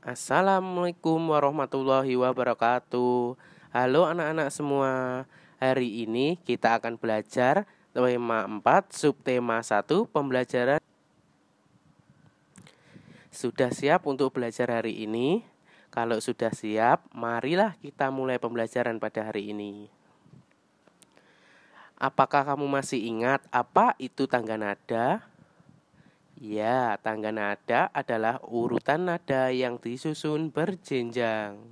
Assalamualaikum warahmatullahi wabarakatuh. Halo anak-anak semua. Hari ini kita akan belajar tema 4, subtema 1, pembelajaran. Sudah siap untuk belajar hari ini? Kalau sudah siap, marilah kita mulai pembelajaran pada hari ini. Apakah kamu masih ingat apa itu tangga nada? Ya, tangga nada adalah urutan nada yang disusun berjenjang.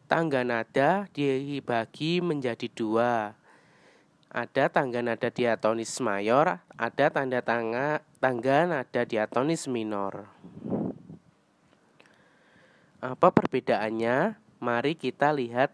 Tangga nada dibagi menjadi dua. Ada tangga nada diatonis mayor, ada tangga nada diatonis minor. Apa perbedaannya? Mari kita lihat.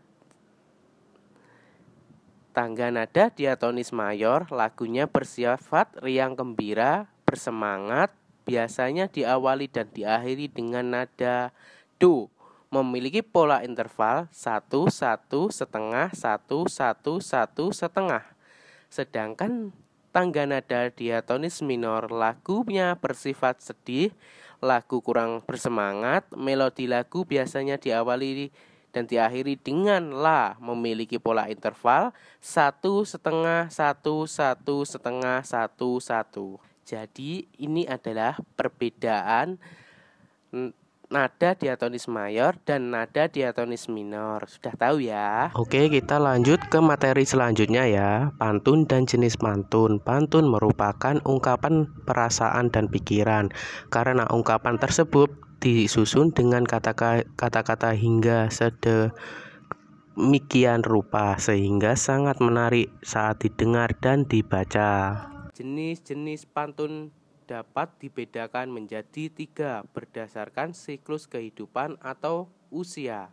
Tangga nada diatonis mayor lagunya bersifat riang gembira, bersemangat, biasanya diawali dan diakhiri dengan nada do. Memiliki pola interval 1, 1, setengah, 1, 1, 1, setengah. Sedangkan tangga nada diatonis minor lagunya bersifat sedih, lagu kurang bersemangat, melodi lagu biasanya diawali dan diakhiri dengan la, memiliki pola interval 1 setengah, 1, 1 setengah, 1, 1. Jadi ini adalah perbedaan nada diatonis mayor dan nada diatonis minor. Sudah tahu ya? Oke, kita lanjut ke materi selanjutnya ya. Pantun dan jenis pantun. Pantun merupakan ungkapan perasaan dan pikiran. Karena ungkapan tersebut disusun dengan kata-kata hingga sedemikian rupa sehingga sangat menarik saat didengar dan dibaca. Jenis-jenis pantun dapat dibedakan menjadi 3 berdasarkan siklus kehidupan atau usia.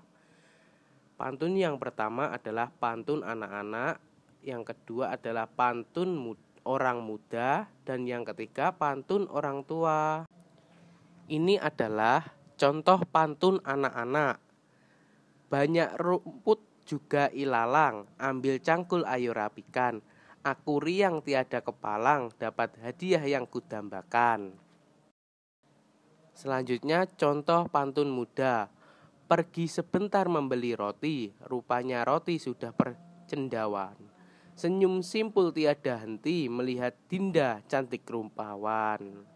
Pantun yang pertama adalah pantun anak-anak, yang kedua adalah pantun orang muda, dan yang ketiga pantun orang tua. Ini adalah contoh pantun anak-anak. Banyak rumput juga ilalang, ambil cangkul ayo rapikan. Aku riang tiada kepalang, dapat hadiah yang kudambakan. Selanjutnya contoh pantun muda. Pergi sebentar membeli roti, rupanya roti sudah percendawan. Senyum simpul tiada henti, melihat Dinda cantik rumpawan.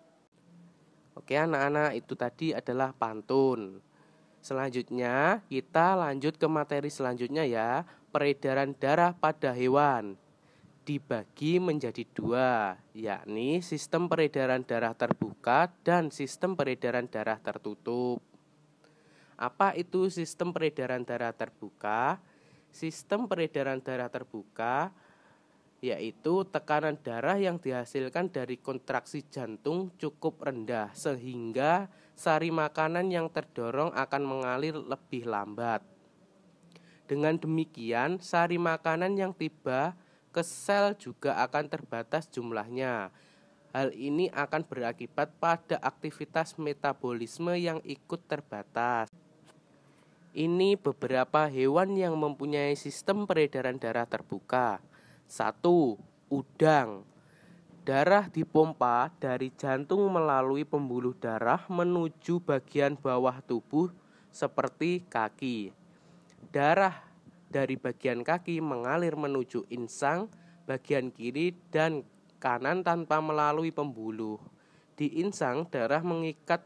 Oke anak-anak, itu tadi adalah pantun. Selanjutnya kita lanjut ke materi selanjutnya ya. Peredaran darah pada hewan dibagi menjadi 2, yakni sistem peredaran darah terbuka dan sistem peredaran darah tertutup. Apa itu sistem peredaran darah terbuka? Sistem peredaran darah terbuka yaitu tekanan darah yang dihasilkan dari kontraksi jantung cukup rendah sehingga sari makanan yang terdorong akan mengalir lebih lambat. Dengan demikian, sari makanan yang tiba ke sel juga akan terbatas jumlahnya. Hal ini akan berakibat pada aktivitas metabolisme yang ikut terbatas. Ini beberapa hewan yang mempunyai sistem peredaran darah terbuka. 1. Udang. Darah dipompa dari jantung melalui pembuluh darah menuju bagian bawah tubuh seperti kaki. Darah dari bagian kaki mengalir menuju insang, bagian kiri dan kanan tanpa melalui pembuluh. Di insang, darah mengikat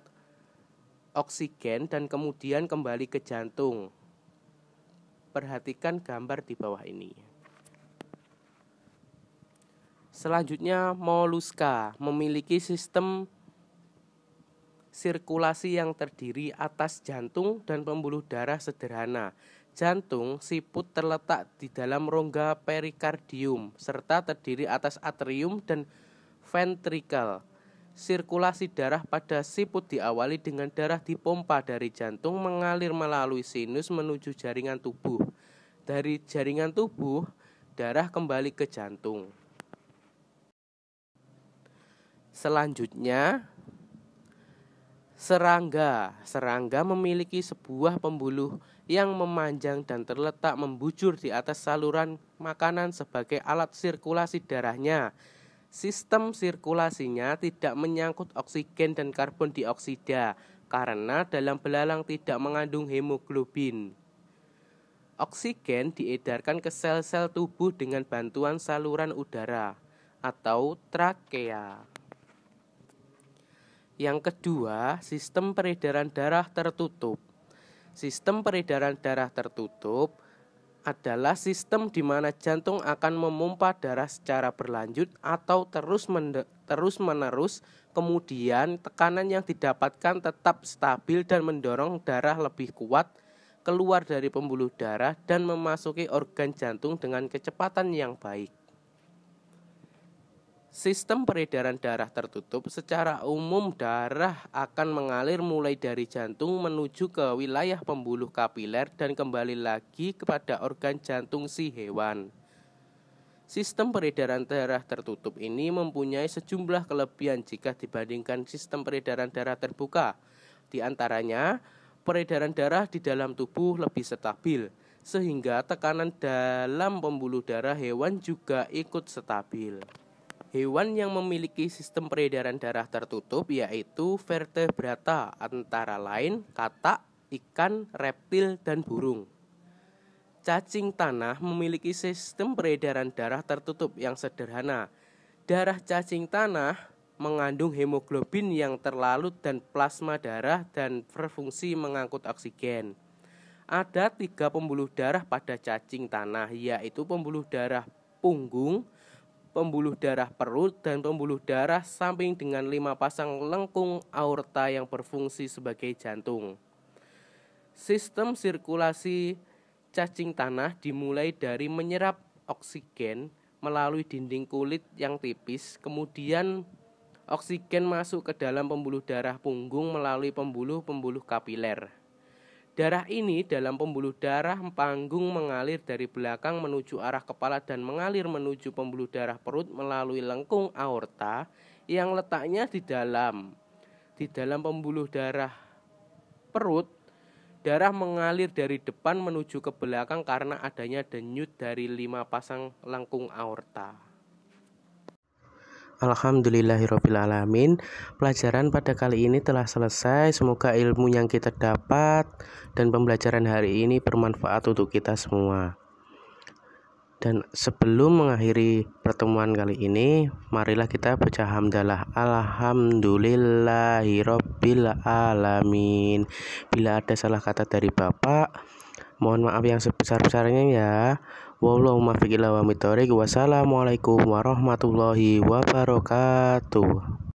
oksigen dan kemudian kembali ke jantung. Perhatikan gambar di bawah ini. Selanjutnya, moluska memiliki sistem sirkulasi yang terdiri atas jantung dan pembuluh darah sederhana. Jantung siput terletak di dalam rongga perikardium serta terdiri atas atrium dan ventrikel. Sirkulasi darah pada siput diawali dengan darah dipompa dari jantung mengalir melalui sinus menuju jaringan tubuh. Dari jaringan tubuh, darah kembali ke jantung. Selanjutnya, serangga. Serangga memiliki sebuah pembuluh yang memanjang dan terletak membujur di atas saluran makanan sebagai alat sirkulasi darahnya. Sistem sirkulasinya tidak menyangkut oksigen dan karbon dioksida karena dalam belalang tidak mengandung hemoglobin. Oksigen diedarkan ke sel-sel tubuh dengan bantuan saluran udara atau trakea. Yang kedua, sistem peredaran darah tertutup. Sistem peredaran darah tertutup adalah sistem di mana jantung akan memompa darah secara berlanjut atau terus-menerus, kemudian tekanan yang didapatkan tetap stabil dan mendorong darah lebih kuat keluar dari pembuluh darah dan memasuki organ jantung dengan kecepatan yang baik. Sistem peredaran darah tertutup secara umum darah akan mengalir mulai dari jantung menuju ke wilayah pembuluh kapiler dan kembali lagi kepada organ jantung si hewan. Sistem peredaran darah tertutup ini mempunyai sejumlah kelebihan jika dibandingkan sistem peredaran darah terbuka. Di antaranya, peredaran darah di dalam tubuh lebih stabil, sehingga tekanan dalam pembuluh darah hewan juga ikut stabil. Hewan yang memiliki sistem peredaran darah tertutup yaitu vertebrata, antara lain katak, ikan, reptil, dan burung. Cacing tanah memiliki sistem peredaran darah tertutup yang sederhana. Darah cacing tanah mengandung hemoglobin yang terlalut dan plasma darah dan berfungsi mengangkut oksigen. Ada 3 pembuluh darah pada cacing tanah, yaitu pembuluh darah punggung, pembuluh darah perut, dan pembuluh darah samping dengan 5 pasang lengkung aorta yang berfungsi sebagai jantung. Sistem sirkulasi cacing tanah dimulai dari menyerap oksigen melalui dinding kulit yang tipis, kemudian oksigen masuk ke dalam pembuluh darah punggung melalui pembuluh-pembuluh kapiler. Darah ini dalam pembuluh darah panggung mengalir dari belakang menuju arah kepala dan mengalir menuju pembuluh darah perut melalui lengkung aorta yang letaknya di dalam pembuluh darah perut. Darah mengalir dari depan menuju ke belakang karena adanya denyut dari 5 pasang lengkung aorta. Alhamdulillahirrabbilalamin. Pelajaran pada kali ini telah selesai. Semoga ilmu yang kita dapat dan pembelajaran hari ini bermanfaat untuk kita semua. Dan sebelum mengakhiri pertemuan kali ini, marilah kita baca hamdalah. Alhamdulillahirabbil alamin. Bila ada salah kata dari Bapak, mohon maaf yang sebesar-besarnya ya. Wallahu muwaffiq ila aqwamit thoriq. Wassalamualaikum warahmatullahi wabarakatuh.